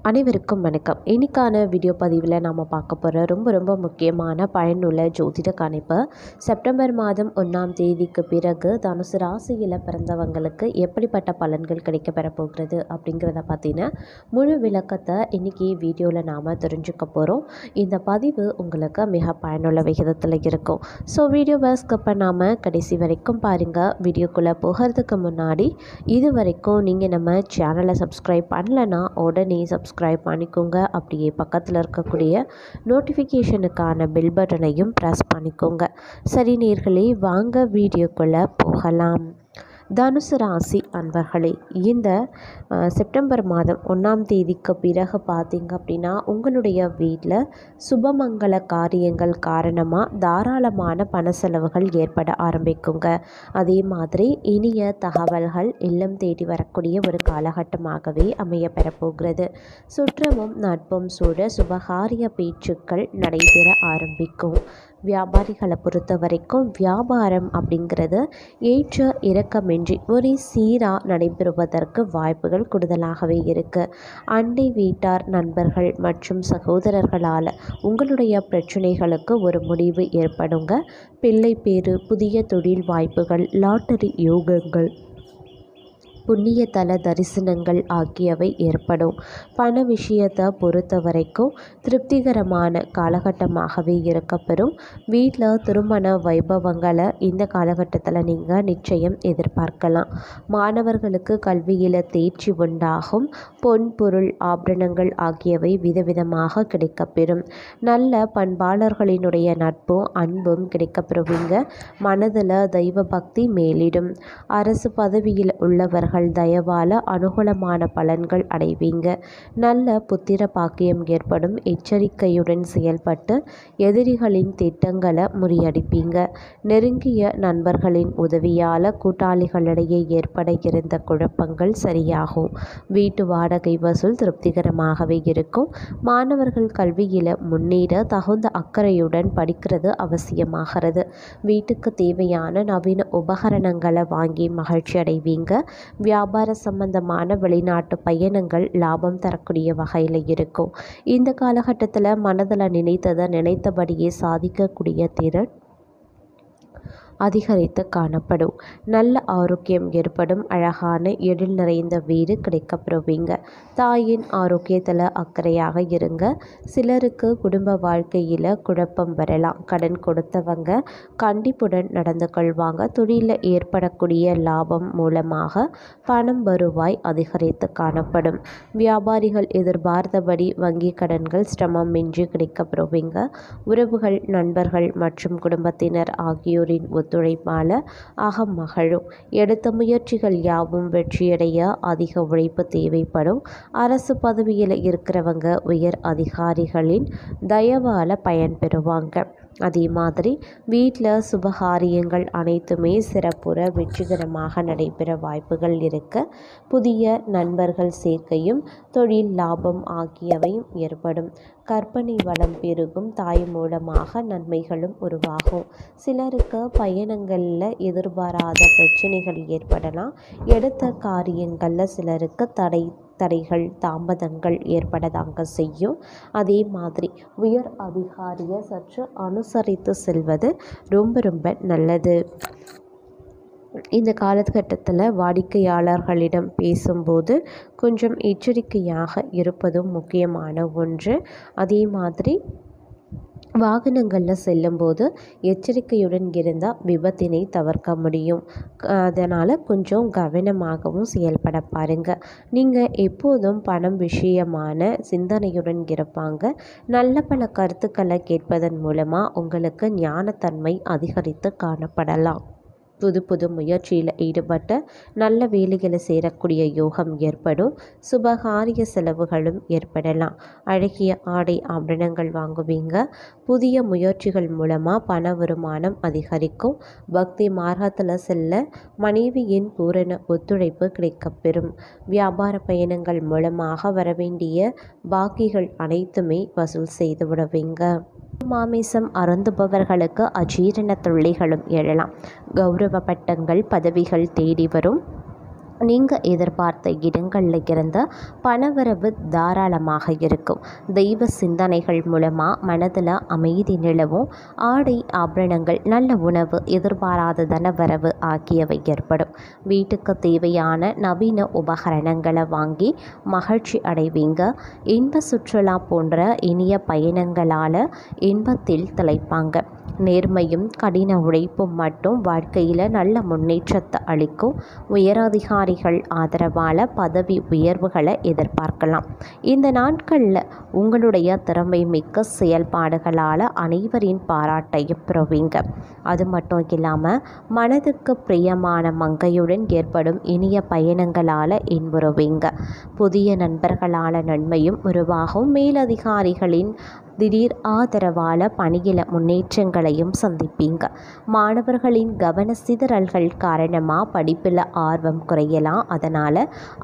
அனைவருக்கும் வணக்கம். இன்னைக்கான வீடியோ பதிவில் நாம் பார்க்க போகிற ரொம்ப முக்கியமான பயனுள்ள ஜோதிட கணிப்பு செப்டம்பர் மாதம் 1ஆம் தேதிக்கு பிறகு தனுசு ராசியில் பிறந்தவங்களுக்கு எப்படிப்பட்ட பலன்கள் கிடைக்கப்பெற போகிறது அப்படிங்கிறத பற்றின முழு விளக்கத்தை இன்றைக்கி வீடியோவில் நாம் தெரிஞ்சுக்க போகிறோம். இந்த பதிவு உங்களுக்கு மிக பயனுள்ள விகிதத்தில் இருக்கும். ஸோ வீடியோவை ஸ்கிப் பண்ணாமல் கடைசி வரைக்கும் பாருங்கள். வீடியோக்குள்ளே போகிறதுக்கு முன்னாடி இது வரைக்கும் நீங்கள் நம்ம சேனலை சப்ஸ்கிரைப் பண்ணலைன்னா உடனே சப்ஸ்கிரைப் பண்ணிக்கோங்க. அப்படியே பக்கத்தில் இருக்கக்கூடிய நோட்டிஃபிகேஷனுக்கான பெல் பட்டனையும் ப்ரெஸ் பண்ணிக்கோங்க. சரி நேயர்களே, வாங்க வீடியோக்குள்ளே போகலாம். தனுசு ராசி அன்பர்களே, இந்த செப்டம்பர் மாதம் 1ஆம் தேதிக்கு பிறகு பார்த்தீங்க அப்படின்னா உங்களுடைய வீட்டில் சுபமங்கல காரியங்கள் காரணமாக தாராளமான பண செலவுகள் ஏற்பட ஆரம்பிக்குங்க. அதே மாதிரி இனிய தகவல்கள் இல்லம் தேடி வரக்கூடிய ஒரு காலகட்டமாகவே அமைய பெறப்போகிறது. சுற்றமும் நட்பும் சூழ சுபகாரிய பேச்சுக்கள் நடைபெற ஆரம்பிக்கும். வியாபாரிகளை பொறுத்த வரைக்கும் வியாபாரம் அப்படிங்கிறது ஏற்ற இறக்கமின்றி ஒரே சீராக நடைபெறுவதற்கு வாய்ப்புகள் கூடுதலாகவே இருக்குது. அண்டை வீட்டார், நண்பர்கள் மற்றும் சகோதரர்களால் உங்களுடைய பிரச்சனைகளுக்கு ஒரு முடிவு ஏற்படுங்க. பிள்ளை பேறு, புதிய தொழில் வாய்ப்புகள், லாட்டரி யோகங்கள், புண்ணிய தல தரிசனங்கள் ஆகியவை ஏற்படும். பண விஷயத்தை பொறுத்த வரைக்கும் திருப்திகரமான காலகட்டமாகவே இருக்கப்பெறும். வீட்டில் திருமண வைபவங்களை இந்த காலகட்டத்தில் நீங்கள் நிச்சயம் எதிர்பார்க்கலாம். மாணவர்களுக்கு கல்வியில் தேர்ச்சி உண்டாகும். பொன், பொருள், ஆபரணங்கள் ஆகியவை விதவிதமாக கிடைக்கப்பெறும். நல்ல பண்பாளர்களினுடைய நட்பும் அன்பும் கிடைக்கப்பெறுவீங்க. மனதில் தெய்வ பக்தி மேலிடும். அரசு பதவியில் உள்ளவர்கள் தயவால அனுகூலமான பலன்கள் அடைவீங்க. நல்ல புத்திர பாக்கியம் ஏற்படும். எச்சரிக்கையுடன் செயல்பட்டு எதிரிகளின் திட்டங்களை முறியடிப்பீங்க. நெருங்கிய நண்பர்களின் உதவியால் கூட்டாளிகளிடையே ஏற்பட இருந்த குழப்பங்கள் சரியாகும். வீட்டு வாடகை வசூல் திருப்திகரமாகவே இருக்கும். மாணவர்கள் கல்வியில் முன்னேற தகுந்த அக்கறையுடன் படிக்கிறது அவசியமாகிறது. வீட்டுக்கு தேவையான நவீன உபகரணங்களை வாங்கி மகிழ்ச்சி அடைவீங்க. வியாபார சம்பந்தமான வெளிநாட்டு பயணங்கள் லாபம் தரக்கூடிய வகையில் இருக்கும். இந்த காலகட்டத்தில் மனதில் நினைத்ததை நினைத்தபடியே சாதிக்கக்கூடிய திறன் அதிகரித்து காணப்படும். நல்ல ஆரோக்கியம் ஏற்படும். அழகான எழில் நிறைந்த வீடு கிடைக்கப்பெறுவீங்க. தாயின் ஆரோக்கியத்தில் அக்கறையாக இருங்க. சிலருக்கு குடும்ப வாழ்க்கையில் குழப்பம் வரலாம். கடன் கொடுத்தவங்க கண்டிப்புடன் நடந்து கொள்வாங்க. தொழிலில் ஏற்படக்கூடிய லாபம் மூலமாக பணம் வருவாய் அதிகரித்து காணப்படும். வியாபாரிகள் எதிர்பார்த்தபடி வங்கி கடன்கள் சிரமமின்றி கிடைக்கப்பெறுவீங்க. உறவுகள், நண்பர்கள் மற்றும் குடும்பத்தினர் ஆகியோரின் ஒத்துழைப்பால் அகம் மகிழும். எடுத்த முயற்சிகள் யாவும் வெற்றியடைய அதிக உழைப்பு தேவைப்படும். அரசு பதவியில் இருக்கிறவங்க உயர் அதிகாரிகளின் தயவால் பயன்பெறுவாங்க. அதே மாதிரி வீட்டில் சுபகாரியங்கள் அனைத்துமே சிறப்புற வெற்றிகரமாக நடைபெற வாய்ப்புகள் இருக்க புதிய நண்பர்கள் சேர்க்கையும் தொழில் லாபம் ஆகியவையும் ஏற்படும். கற்பனை வளம் பெருகும். தாய் மூலமாக நன்மைகளும் உருவாகும். சிலருக்கு பயணங்களில் எதிர்பாராத பிரச்சனைகள் ஏற்படலாம். எடுத்த காரியங்களில் சிலருக்கு தடைகள், தாமதங்கள் ஏற்படதாங்க செய்யும். அதே மாதிரி உயர் அதிகாரியை சற்று அனுசரித்து செல்வது ரொம்ப நல்லது. இந்த காலகட்டத்தில் வாடிக்கையாளர்களிடம் பேசும்போது கொஞ்சம் எச்சரிக்கையாக இருப்பதும் முக்கியமான ஒன்று. அதே மாதிரி வாகனங்களில் செல்லும்போது எச்சரிக்கையுடன் இருந்தால் விபத்தினை தவிர்க்க முடியும். அதனால் கொஞ்சம் கவனமாகவும் செயல்பட பாருங்கள். நீங்கள் எப்போதும் பணம் விஷயமான சிந்தனையுடன் இருப்பாங்க. நல்ல பல கருத்துக்களை கேட்பதன் மூலமாக உங்களுக்கு ஞானத்தன்மை அதிகரித்து காணப்படலாம். புது முயற்சியில் ஈடுபட்டு நல்ல வேலைகளை சேரக்கூடிய யோகம் ஏற்படும். சுபகாரிய செலவுகளும் ஏற்படலாம். அழகிய ஆடை ஆபரணங்கள் வாங்குவீங்க. புதிய முயற்சிகள் மூலமாக பண வருமானம் அதிகரிக்கும். பக்தி மார்க்கத்தில் செல்ல மனைவியின் பூரண ஒத்துழைப்பு கிடைக்கப்பெறும். வியாபார பயணங்கள் மூலமாக வரவேண்டிய பாக்கிகள் அனைத்துமே வசூல் செய்து விடுவீங்க. மாமிசம் அருந்துபவர்களுக்கு அஜீரண தொல்லைகளும் எழலாம். கௌரவ பட்டங்கள், பதவிகள் தேடி வரும். நீங்கள் எதிர்பார்த்த இடங்களில் இருந்த பணவரவு தாராளமாக இருக்கும். தெய்வ சிந்தனைகள் மூலமாக மனதில் அமைதி நிலவும். ஆடை ஆபரணங்கள், நல்ல உணவு, எதிர்பாராத தனவரவு ஆகியவை ஏற்படும். வீட்டுக்கு தேவையான நவீன உபகரணங்களை வாங்கி மகிழ்ச்சி அடைவீங்க. இன்ப சுற்றுலா போன்ற இனிய பயணங்களால் இன்பத்தில் திளைப்பாங்க. நேர்மையும் கடின உழைப்பும் மட்டும் வாழ்க்கையில் நல்ல முன்னேற்றத்தை அளிக்கும். உயரதிகாரிகள் ஆதரவால் பதவி உயர்வுகளை எதிர்பார்க்கலாம். இந்த நாட்களில் உங்களுடைய திறமை மிக்க செயல்பாடுகளால் அனைவரின் பாராட்டையும் பெறுவீங்க. அது மட்டும் இல்லாமல் மனதுக்கு பிரியமான மங்கையுடன் ஏற்படும் இனிய பயணங்களால் இன்புறுவீங்க. புதிய நண்பர்களால் நன்மையும் உருவாகும். மேலதிகாரிகளின் திடீர் ஆதரவால் பணியில முன்னேற்றங்களையும் சந்திப்பீங்க. மாணவர்களின் கவன சிதறல்கள் காரணமாக படிப்பில் ஆர்வம் குறையலாம். அதனால்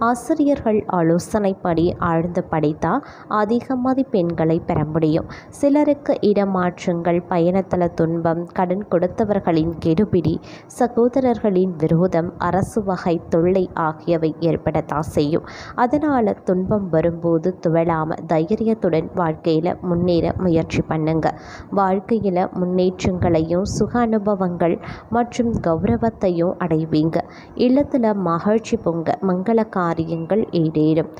ஆசிரியர்கள் ஆலோசனைப்படி ஆழ்ந்து படித்தால் அதிக மதிப்பெண்களை பெற முடியும். சிலருக்கு இடமாற்றங்கள், பயணத்தில் துன்பம், கடன் கொடுத்தவர்களின் கெடுபிடி, சகோதரர்களின் விரோதம், அரசு வகை தொல்லை ஆகியவை ஏற்படத்தான் செய்யும். அதனால் துன்பம் வரும்போது துவளாமல் தைரியத்துடன் வாழ்க்கையில் முன்னேற முயற்சி பண்ணுங்க. வாழ்க்கையில் முன்னேற்றங்களையும் சுக அனுபவங்கள் மற்றும் கௌரவத்தையும் அடைவீங்க. இல்லத்தில் மகிழ்ச்சி பொங்க, மங்கள காரியங்கள் ஈடேறும்.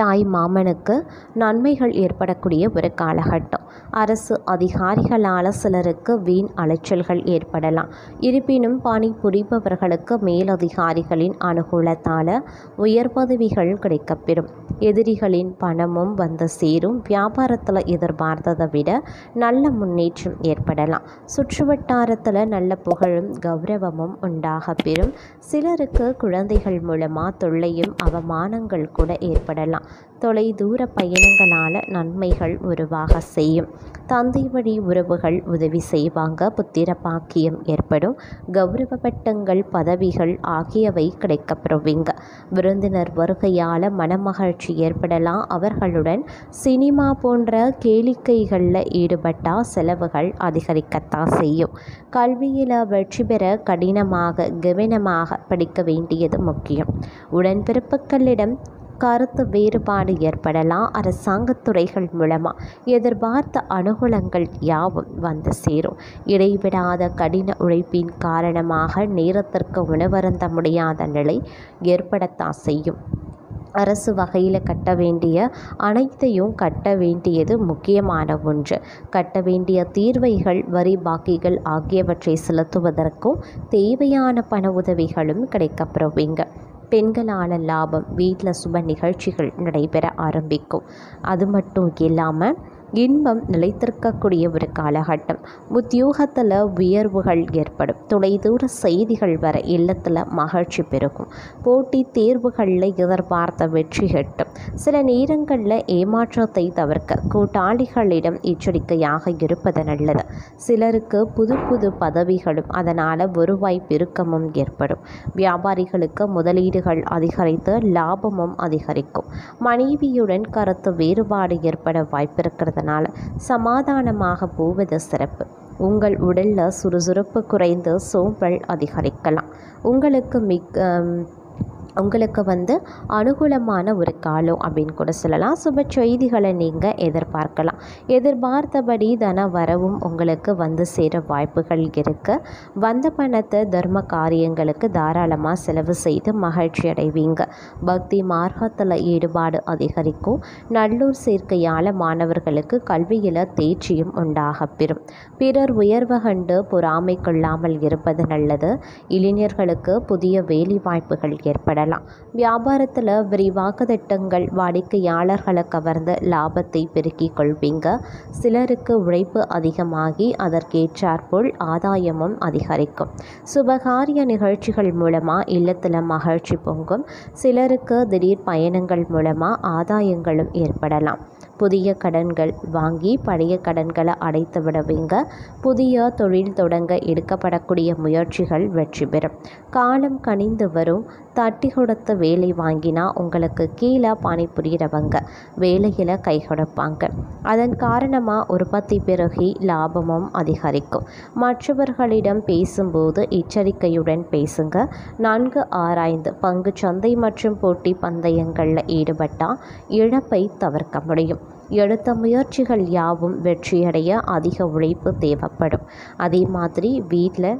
தாய் மாமனுக்கு நன்மைகள் ஏற்படக்கூடிய ஒரு காலகட்டம். அரசு அதிகாரிகளால் சிலருக்கு வீண் அலைச்சல்கள் ஏற்படலாம். இருப்பினும் பணி புரிபவர்களுக்கு மேலதிகாரிகளின் அனுகூலத்தால் உயர் பதவிகள் கிடைக்கப்பெறும். எதிரிகளின் பணமும் வந்து சேரும். வியாபாரத்தில் எதிர்பார்த்ததை விட நல்ல முன்னேற்றம் ஏற்படலாம். சுற்றுவட்டாரத்தில் நல்ல புகழும் கௌரவமும் உண்டாக பெறும். சிலருக்கு குழந்தைகள் மூலமாக தொல்லையும் அவமானங்கள் கூட ஏற்படலாம். தொலைதூர பயணங்களால் நன்மைகள் உருவாக செய்யும். தந்தை வழி உறவுகள் உதவி செய்வாங்க. புத்திர பாக்கியம் ஏற்படும். கௌரவ பட்டங்கள், பதவிகள் ஆகியவை கிடைக்கப்பெறுவீங்க. விருந்தினர் வருகையால் மனமகிழ்ச்சி ஏற்படலாம். அவர்களுடன் சினிமா போன்ற கேளிக்கைகளில் ஈடுபட்டால் செலவுகள் அதிகரிக்கத்தான் செய்யும். கல்வியில் வெற்றி பெற கடினமாக கவனமாக படிக்க வேண்டியது முக்கியம். உடன்பிறப்புகளிடம் கருத்து வேறுபாடு ஏற்படலாம். அரசாங்கத்துறைகள் மூலமாக எதிர்பார்த்த அனுகூலங்கள் யாவும் வந்து சேரும். இடைவிடாத கடின உழைப்பின் காரணமாக நேரத்திற்கு உணவருந்த முடியாத நிலை ஏற்படத்தான் செய்யும். அரசு வகையில் கட்ட வேண்டிய அனைத்தையும் கட்ட வேண்டியது முக்கியமான ஒன்று. கட்ட வேண்டிய தீர்வைகள், வரி பாக்கிகள் ஆகியவற்றை செலுத்துவதற்கும் தேவையான பண உதவிகளும் கிடைக்கப்பெறுவீங்க. பெண்களால் லாபம். வீட்டில் சுப நிகழ்ச்சிகள் நடைபெற ஆரம்பிக்கும். அது மட்டும் இல்லாமல் இன்பம் நிலைத்திருக்கக்கூடிய ஒரு காலகட்டம். உத்தியோகத்தில் உயர்வுகள் ஏற்படும். தொலைதூர செய்திகள் வர இல்லத்தில் மகிழ்ச்சி பெருகும். போட்டி தேர்வுகளில் எதிர்பார்த்த வெற்றி கிட்டும். சில நேரங்களில் ஏமாற்றத்தை தவிர்க்க கூட்டாளிகளிடம் எச்சரிக்கையாக இருப்பது நல்லது. சிலருக்கு புது புது பதவிகளும் அதனால் வருவாய் பெருக்கமும் ஏற்படும். வியாபாரிகளுக்கு முதலீடுகள் அதிகரித்து லாபமும் அதிகரிக்கும். மனைவியுடன் கருத்து வேறுபாடு ஏற்பட வாய்ப்பிருக்கிறது. சமாதானமாக போவது சிறப்பு. உங்கள் உடலில் சுறுசுறுப்பு குறைந்து சோம்பல் அதிகரிக்கலாம். உங்களுக்கு அனுகூலமான ஒரு காலம் அப்படின்னு கூட சொல்லலாம். சுப செய்திகளை நீங்கள் எதிர்பார்க்கலாம். எதிர்பார்த்தபடி தன வரவும் உங்களுக்கு வந்து சேர வாய்ப்புகள் இருக்குது. வந்த பணத்தை தர்ம காரியங்களுக்கு தாராளமாக செலவு செய்து மகிழ்ச்சி அடைவீங்க. பக்தி மார்க்கத்தில் ஈடுபாடு அதிகரிக்கும். நல்லூர் சேர்க்கையால் மாணவர்களுக்கு கல்வியில் தேர்ச்சியும் உண்டாக பெறும். பிறர் உயர்வு கண்டு பொறாமை கொள்ளாமல் இருப்பது நல்லது. இளைஞர்களுக்கு புதிய வேலை வாய்ப்புகள் ஏற்படலாம். வியாபாரத்தில் விரிவாக்க திட்டங்கள் வாடிக்கையாளர்களை கவர்ந்து லாபத்தை பெருக்கிக் கொள்வீங்க. சிலருக்கு உழைப்பு அதிகமாகி அதற்கேற்றாற்போல் ஆதாயமும் அதிகரிக்கும். சுபகாரிய நிகழ்ச்சிகள் மூலமாக இல்லத்தில் மகிழ்ச்சி பொங்கும். சிலருக்கு திடீர் பயணங்கள் மூலமாக ஆதாயங்களும் ஏற்படலாம். புதிய கடன்கள் வாங்கி பழைய கடன்களை அடைத்து விடுவீங்க. புதிய தொழில் தொடங்க எடுக்கப்படக்கூடிய முயற்சிகள் வெற்றி பெறும். காலம் கனிந்து வரும். தட்டி கொடுத்த வேலை வாங்கினா உங்களுக்கு கீழே பணிபுரிகிறவங்க வேலையில் கை கொடுப்பாங்க. அதன் காரணமாக உற்பத்தி பெருகி லாபமும் அதிகரிக்கும். மற்றவர்களிடம் பேசும்போது எச்சரிக்கையுடன் பேசுங்க. நன்கு ஆராய்ந்து பங்கு சந்தை மற்றும் போட்டி பந்தயங்களில் ஈடுபட்டால் இழப்பை தவிர்க்க முடியும். எடுத்த முயற்சிகள் யாவும் வெற்றியடைய அதிக உழைப்பு தேவைப்படும். அதே மாதிரி வீட்டில்